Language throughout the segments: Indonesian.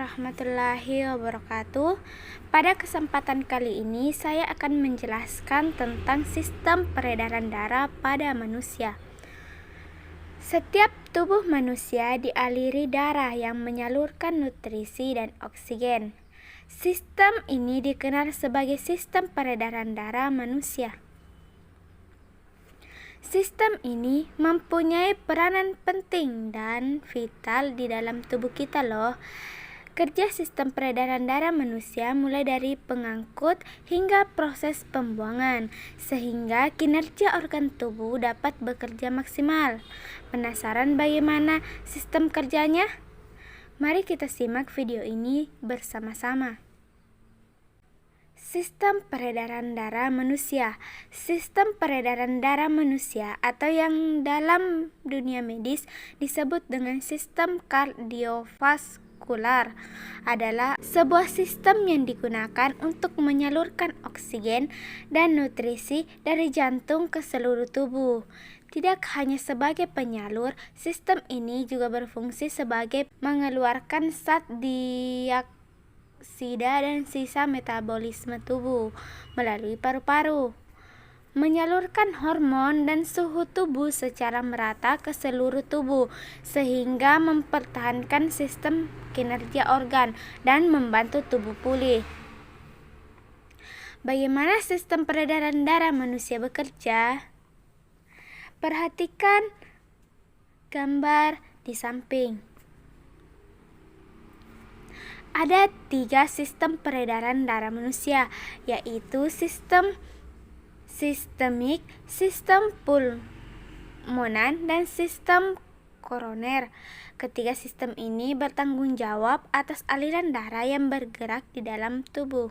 warahmatullahi wabarakatuh. Pada kesempatan kali ini saya akan menjelaskan tentang sistem peredaran darah pada manusia. Setiap tubuh manusia dialiri darah yang menyalurkan nutrisi dan oksigen. Sistem ini dikenal sebagai sistem peredaran darah manusia. Sistem ini mempunyai peranan penting dan vital di dalam tubuh kita loh. Kerja sistem peredaran darah manusia mulai dari pengangkut hingga proses pembuangan, sehingga kinerja organ tubuh dapat bekerja maksimal. Penasaran bagaimana sistem kerjanya? Mari kita simak video ini bersama-sama. Sistem peredaran darah manusia. Sistem peredaran darah manusia atau yang dalam dunia medis disebut dengan sistem kardiovaskular adalah sebuah sistem yang digunakan untuk menyalurkan oksigen dan nutrisi dari jantung ke seluruh tubuh. Tidak hanya sebagai penyalur, sistem ini juga berfungsi sebagai mengeluarkan zat dioksida dan sisa metabolisme tubuh melalui paru-paru, menyalurkan hormon dan suhu tubuh secara merata ke seluruh tubuh, sehingga mempertahankan sistem kinerja organ dan membantu tubuh pulih. Bagaimana sistem peredaran darah manusia bekerja? Perhatikan gambar di samping. Ada 3 sistem peredaran darah manusia, yaitu sistem sistemik, sistem pulmonan, dan sistem koroner. Ketiga sistem ini bertanggung jawab atas aliran darah yang bergerak di dalam tubuh.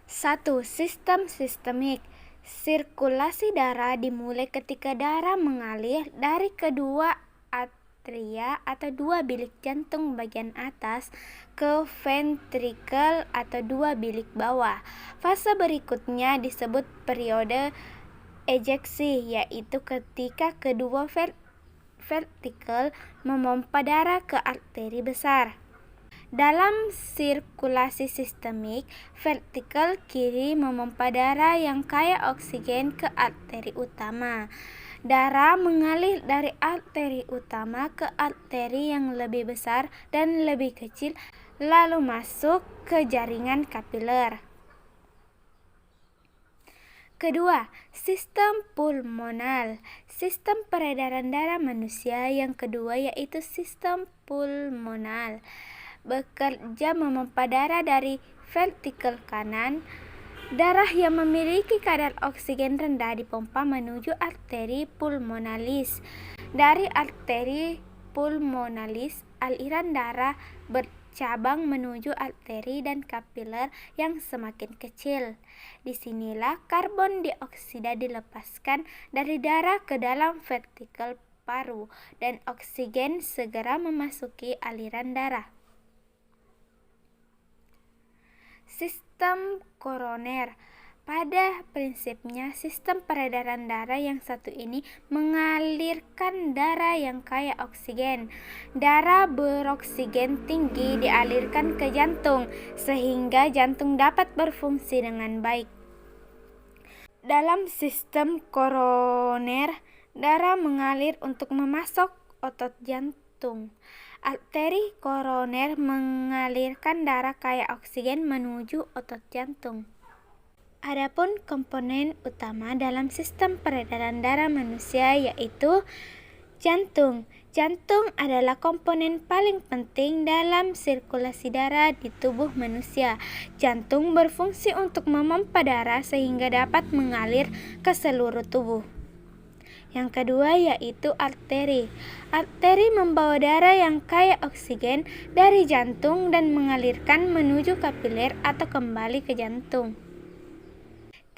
1. Sistem sistemik. Sirkulasi darah dimulai ketika darah mengalir dari kedua atria atau dua bilik jantung bagian atas ke ventrikel atau dua bilik bawah. Fase berikutnya disebut periode ejeksi, yaitu ketika kedua ventrikel memompa darah ke arteri besar. Dalam sirkulasi sistemik, ventrikel kiri memompa darah yang kaya oksigen ke arteri utama. Darah mengalir dari arteri utama ke arteri yang lebih besar dan lebih kecil, lalu masuk ke jaringan kapiler. Kedua, sistem pulmonal. Sistem peredaran darah manusia yang kedua yaitu sistem pulmonal. Bekerja memompa darah dari ventrikel kanan. Darah yang memiliki kadar oksigen rendah dipompa menuju arteri pulmonalis. Dari arteri pulmonalis, aliran darah bercabang menuju arteri dan kapiler yang semakin kecil. Disinilah karbon dioksida dilepaskan dari darah ke dalam ventrikel paru dan oksigen segera memasuki aliran darah. Sistem koroner. Pada prinsipnya, sistem peredaran darah yang satu ini mengalirkan darah yang kaya oksigen. Darah beroksigen tinggi dialirkan ke jantung, sehingga jantung dapat berfungsi dengan baik. Dalam sistem koroner, darah mengalir untuk memasok otot jantung. Arteri koroner mengalirkan darah kaya oksigen menuju otot jantung. Adapun komponen utama dalam sistem peredaran darah manusia yaitu jantung. Jantung adalah komponen paling penting dalam sirkulasi darah di tubuh manusia. Jantung berfungsi untuk memompa darah sehingga dapat mengalir ke seluruh tubuh. Yang kedua yaitu arteri. Arteri membawa darah yang kaya oksigen dari jantung dan mengalirkan menuju kapiler atau kembali ke jantung.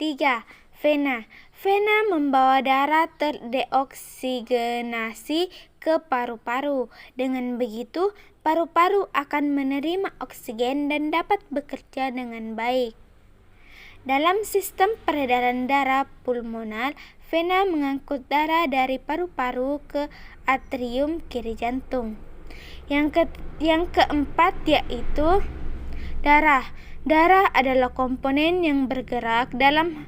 3. Vena. Vena membawa darah terdeoksigenasi ke paru-paru. Dengan begitu, paru-paru akan menerima oksigen dan dapat bekerja dengan baik. Dalam sistem peredaran darah pulmonal, vena mengangkut darah dari paru-paru ke atrium kiri jantung. Yang keempat yaitu darah. Darah adalah komponen yang bergerak dalam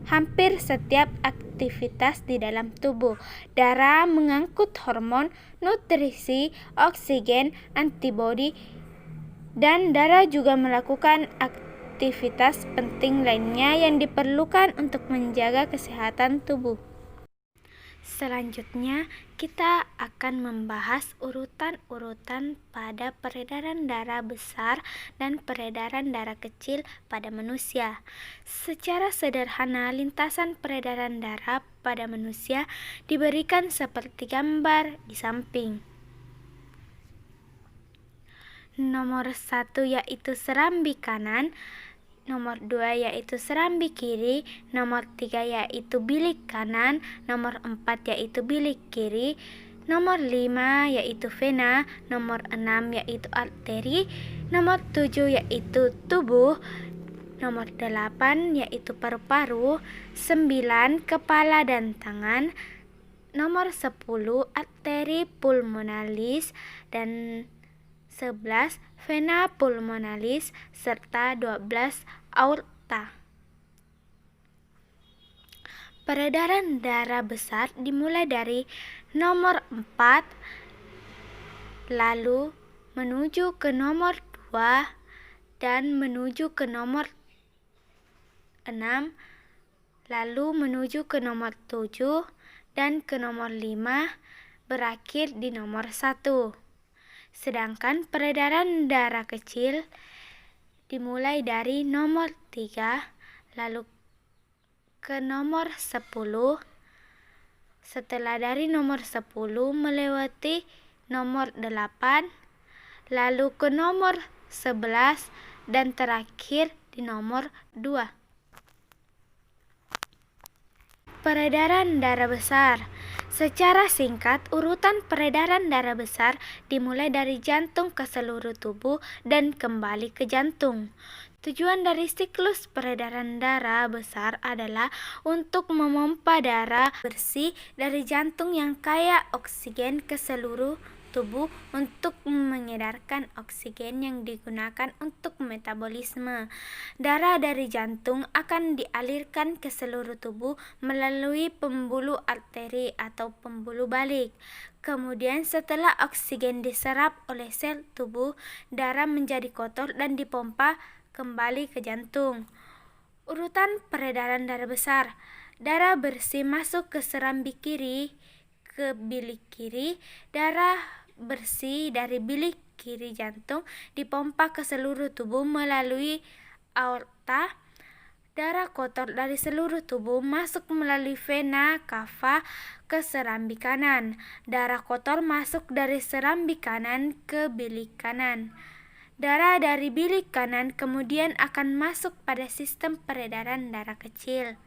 hampir setiap aktivitas di dalam tubuh. Darah mengangkut hormon, nutrisi, oksigen, antibodi, dan darah juga melakukan aktivitas penting lainnya yang diperlukan untuk menjaga kesehatan tubuh. Selanjutnya, kita akan membahas urutan-urutan pada peredaran darah besar dan peredaran darah kecil pada manusia. Secara sederhana, lintasan peredaran darah pada manusia diberikan seperti gambar di samping. Nomor 1 yaitu serambi kanan, nomor 2 yaitu serambi kiri, nomor 3 yaitu bilik kanan, nomor 4 yaitu bilik kiri, nomor 5 yaitu vena, nomor 6 yaitu arteri, nomor 7 yaitu tubuh, nomor 8 yaitu paru-paru, 9 kepala dan tangan, nomor 10 arteri pulmonalis, dan 11 vena pulmonalis, serta 12 aorta. Peredaran darah besar dimulai dari nomor 4, lalu menuju ke nomor 2, dan menuju ke nomor 6, lalu menuju ke nomor 7, dan ke nomor 5, berakhir di nomor 1. Sedangkan peredaran darah kecil dimulai dari nomor 3, lalu ke nomor 10. Setelah dari nomor 10 melewati nomor 8, lalu ke nomor 11, dan terakhir di nomor 2. Peredaran darah besar. Secara singkat, urutan peredaran darah besar dimulai dari jantung ke seluruh tubuh dan kembali ke jantung. Tujuan dari siklus peredaran darah besar adalah untuk memompa darah bersih dari jantung yang kaya oksigen ke seluruh tubuh untuk mengedarkan oksigen yang digunakan untuk metabolisme. Darah dari jantung akan dialirkan ke seluruh tubuh melalui pembuluh arteri atau pembuluh balik. Kemudian setelah oksigen diserap oleh sel tubuh, darah menjadi kotor dan dipompa kembali ke jantung. Urutan peredaran darah besar. Darah bersih masuk ke serambi kiri, ke bilik kiri. Darah bersih dari bilik kiri jantung dipompa ke seluruh tubuh melalui aorta. Darah kotor dari seluruh tubuh masuk melalui vena cava ke serambi kanan. Darah kotor masuk dari serambi kanan ke bilik kanan. Darah dari bilik kanan kemudian akan masuk pada sistem peredaran darah kecil.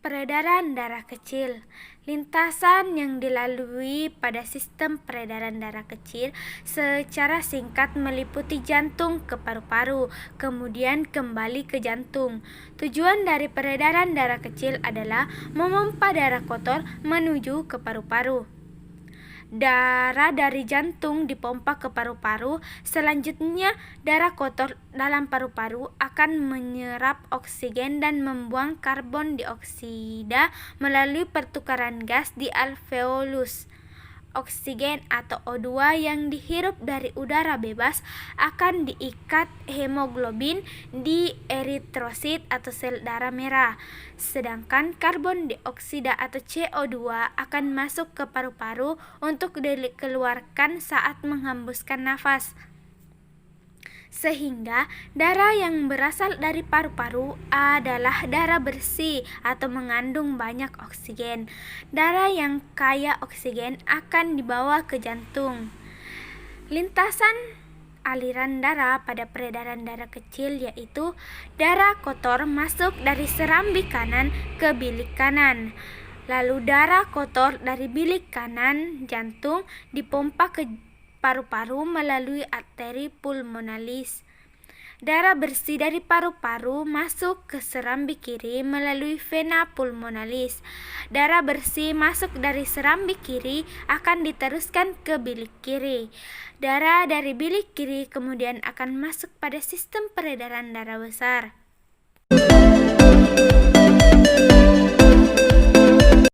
Peredaran darah kecil. Lintasan yang dilalui pada sistem peredaran darah kecil secara singkat meliputi jantung ke paru-paru, kemudian kembali ke jantung. Tujuan dari peredaran darah kecil adalah memompa darah kotor menuju ke paru-paru. Darah dari jantung dipompa ke paru-paru. Selanjutnya, darah kotor dalam paru-paru akan menyerap oksigen dan membuang karbon dioksida melalui pertukaran gas di alveolus. Oksigen atau O2 yang dihirup dari udara bebas akan diikat hemoglobin di eritrosit atau sel darah merah. Sedangkan karbon dioksida atau CO2 akan masuk ke paru-paru untuk dikeluarkan saat menghembuskan nafas. Sehingga darah yang berasal dari paru-paru adalah darah bersih atau mengandung banyak oksigen. Darah yang kaya oksigen akan dibawa ke jantung. Lintasan aliran darah pada peredaran darah kecil yaitu darah kotor masuk dari serambi kanan ke bilik kanan. Lalu darah kotor dari bilik kanan jantung dipompa ke paru-paru melalui arteri pulmonalis. Darah bersih dari paru-paru masuk ke serambi kiri melalui vena pulmonalis. Darah bersih masuk dari serambi kiri akan diteruskan ke bilik kiri. Darah dari bilik kiri kemudian akan masuk pada sistem peredaran darah besar.